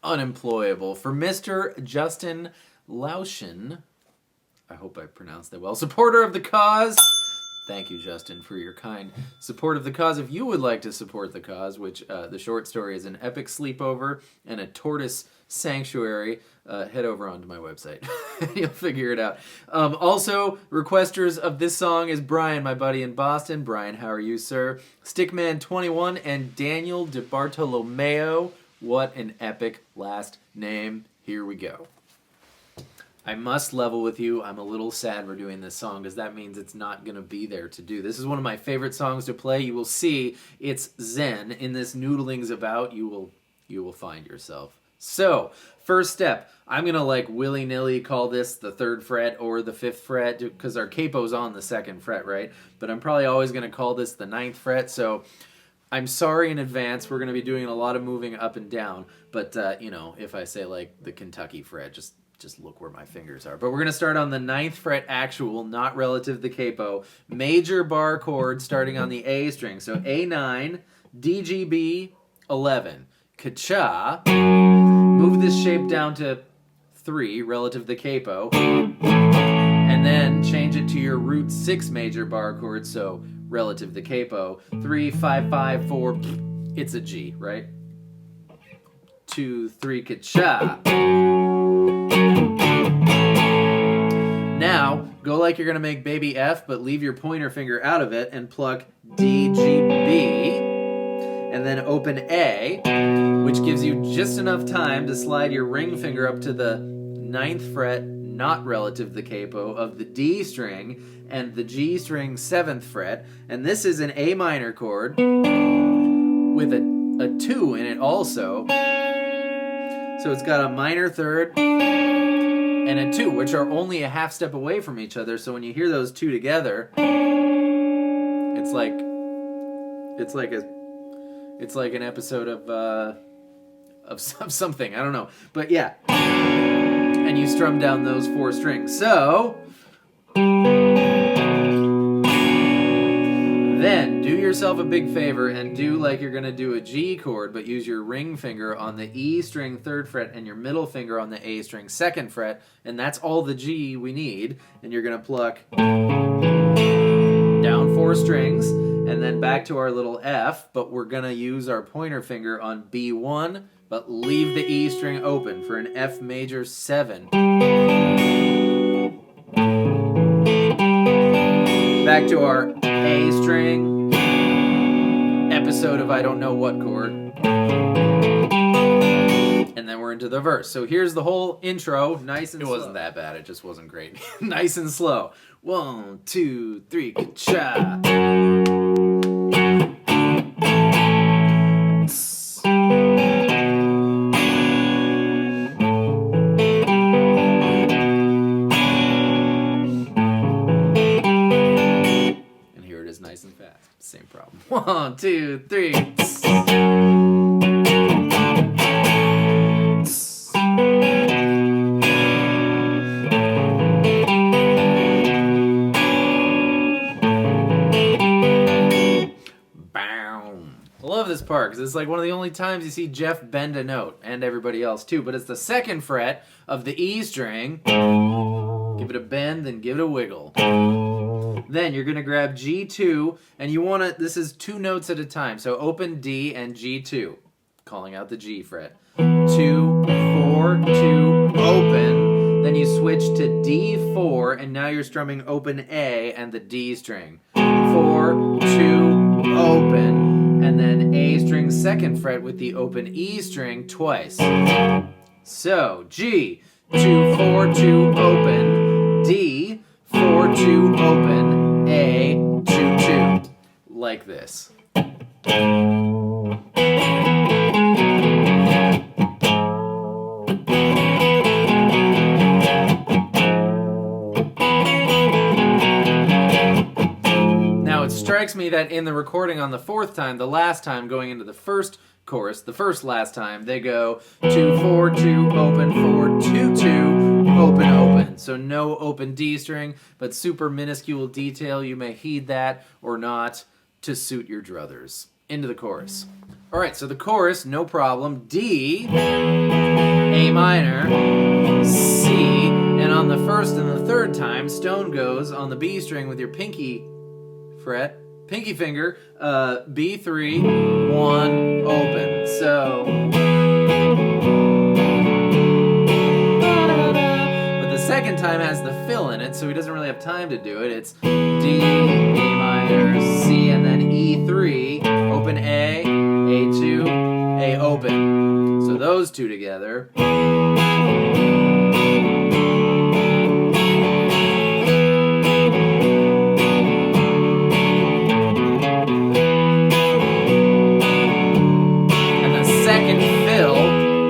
Unemployable for Mr. Justin Lauschen. I hope I pronounced that well. Supporter of the cause. Thank you, Justin, for your kind support of the cause. If you would like to support the cause, which the short story is an epic sleepover and a tortoise sanctuary, head over onto my website. You'll figure it out. Also, requesters of this song is Brian, my buddy in Boston. Brian, how are you, sir? Stickman21 and Daniel DeBartolomeo. What an epic last name. Here we go. I must level with you. I'm a little sad we're doing this song because that means it's not going to be there to do. This is one of my favorite songs to play. You will see it's zen. In this noodlings about, you will find yourself. So, first step, I'm going to like willy-nilly call this the 3rd fret or the 5th fret because our capo's on the 2nd fret, right? But I'm probably always going to call this the 9th fret. So, I'm sorry in advance. We're going to be doing a lot of moving up and down. But, if I say like the Kentucky fret, just look where my fingers are. But we're going to start on the 9th fret actual, not relative to the capo. Major bar chord starting on the A string. So A9, D, G, B, 11. Ka-cha. Move this shape down to 3 relative to the capo. And then change it to your root 6 major bar chord. So relative to the capo. 3, 5, 5, 4. It's a G, right? 2, 3, ka-cha. Now, go like you're going to make baby F, but leave your pointer finger out of it and pluck D, G, B, and then open A, which gives you just enough time to slide your ring finger up to the 9th fret, not relative to the capo, of the D string, and the G string 7th fret, and this is an A minor chord with a 2 in it also, so it's got a minor 3rd, and a 2, which are only a half step away from each other. So when you hear those two together, it's like an episode of something. I don't know, but yeah. And you strum down those 4 strings. So then do yourself a big favor and do like you're going to do a G chord, but use your ring finger on the E string 3rd fret and your middle finger on the A string 2nd fret, and that's all the G we need. And you're going to pluck down 4 strings and then back to our little F, but we're going to use our pointer finger on B1, but leave the E string open for an F major 7. Back to our A string, episode of I don't know what chord, and then we're into the verse. So here's the whole intro, nice and slow. It wasn't that bad, it just wasn't great. Nice and slow. 1, 2, 3, ka-cha. Nice and fast. Same problem. 1, 2, 3. Boom. I love this part because it's like one of the only times you see Jeff bend a note, and everybody else too, but it's the 2nd fret of the E string. Give it a bend, then give it a wiggle. Then you're going to grab G2, and you want to, this is 2 notes at a time. So open D and G2, calling out the G fret. 2, 4, 2, open. Then you switch to D4, and now you're strumming open A and the D string. 4, 2, open. And then A string 2nd fret with the open E string twice. So G, 2, 4, 2, open. D, 4, 2, open. A, 2, 2. Like this. Now it strikes me that in the recording on the 4th time, the last time going into the first chorus, the first last time, they go 2, 4, 2, open, 4, 2, 2, open, open. So no open D string, but super minuscule detail. You may heed that or not to suit your druthers. Into the chorus. All right, so the chorus, no problem. D, A minor, C, and on the first and the third time, Stone goes on the B string with your pinky finger, B3, 1, open. So, but the second time has the fill in it, so he doesn't really have time to do it. It's D, A minor, C, and then E3, open A, A2, A open. So those two together. And the second fill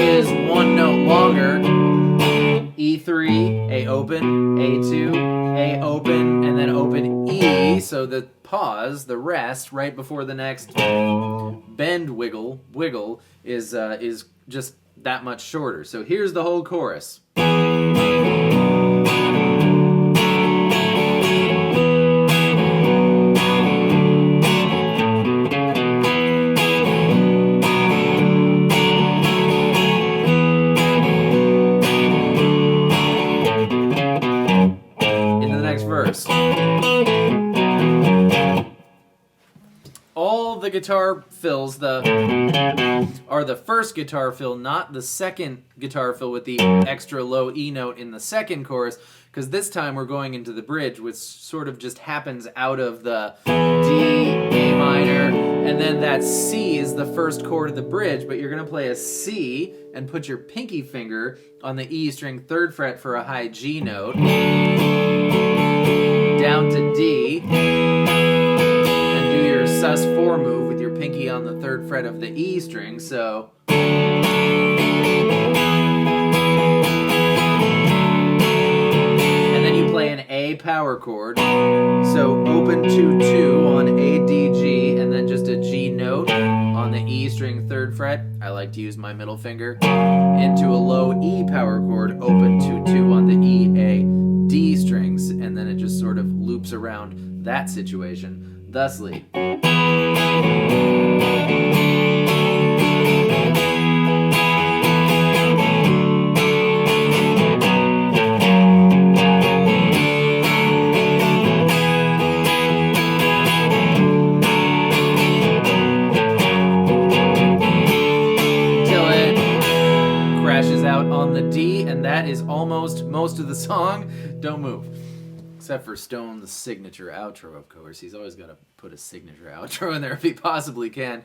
is one note longer. E3, A open, A2, A open, and then open E. So the pause, the rest, right before the next bend wiggle is just that much shorter. So here's the whole chorus. Into the next verse. All the guitar fills are the first guitar fill, not the second guitar fill with the extra low E note in the second chorus, because this time we're going into the bridge, which sort of just happens out of the D, A minor, and then that C is the first chord of the bridge, but you're going to play a C and put your pinky finger on the E string 3rd fret for a high G note, down to D, sus4 move with your pinky on the 3rd fret of the E string, so and then you play an A power chord, so open 2-2 on A, D, G, and then just a G note on the E string 3rd fret. I like to use my middle finger into a low E power chord, open 2-2 on the E, A, D strings, and then it just sort of loops around that situation. Thusly. Crashes out on the D, and that is almost most of the song. Don't move. Except for Stone, the signature outro, of course. He's always got to put a signature outro in there if he possibly can.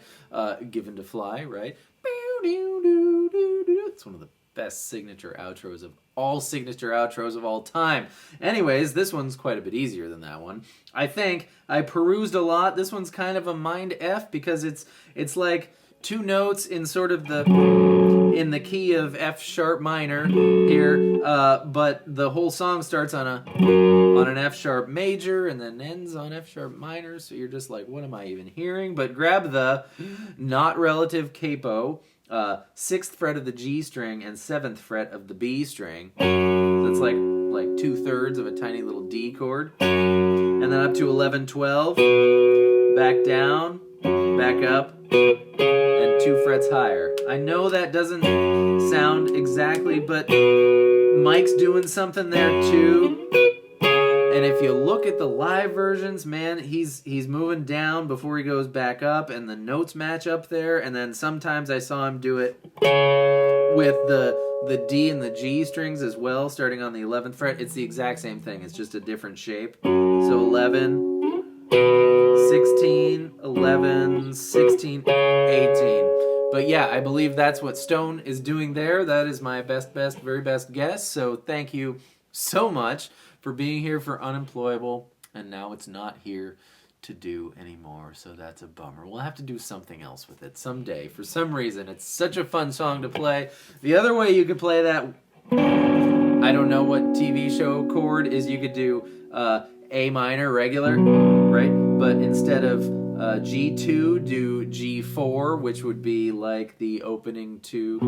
Given to Fly, right? It's one of the best signature outros of all signature outros of all time. Anyways, this one's quite a bit easier than that one. I think I perused a lot. This one's kind of a mind F because it's like two notes in sort of in the key of F sharp minor here, but the whole song starts on an F sharp major and then ends on F sharp minor, so you're just like, what am I even hearing? But grab the not relative capo, 6th fret of the G string and 7th fret of the B string. That's like 2/3 of a tiny little D chord, and then up to 11/12, back down, back up, and 2 frets higher. I know that doesn't sound exactly, but Mike's doing something there too. And if you look at the live versions, man, he's moving down before he goes back up, and the notes match up there. And then sometimes I saw him do it with the D and the G strings as well, starting on the 11th fret. It's the exact same thing. It's just a different shape. So 11, 16, 11, 16, 18. But yeah, I believe that's what Stone is doing there. That is my very best guess. So thank you so much for being here for Unemployable. And now it's not here to do anymore, so that's a bummer. We'll have to do something else with it someday. For some reason, it's such a fun song to play. The other way you could play that, I don't know what TV show chord is, you could do A minor regular, right? But instead of G2, do G4, which would be like the opening to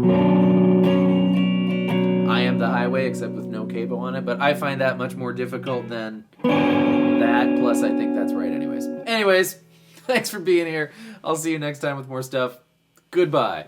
I Am the Highway, except with no capo on it. But I find that much more difficult than that. Plus, I think that's right anyways. Anyways, thanks for being here. I'll see you next time with more stuff. Goodbye.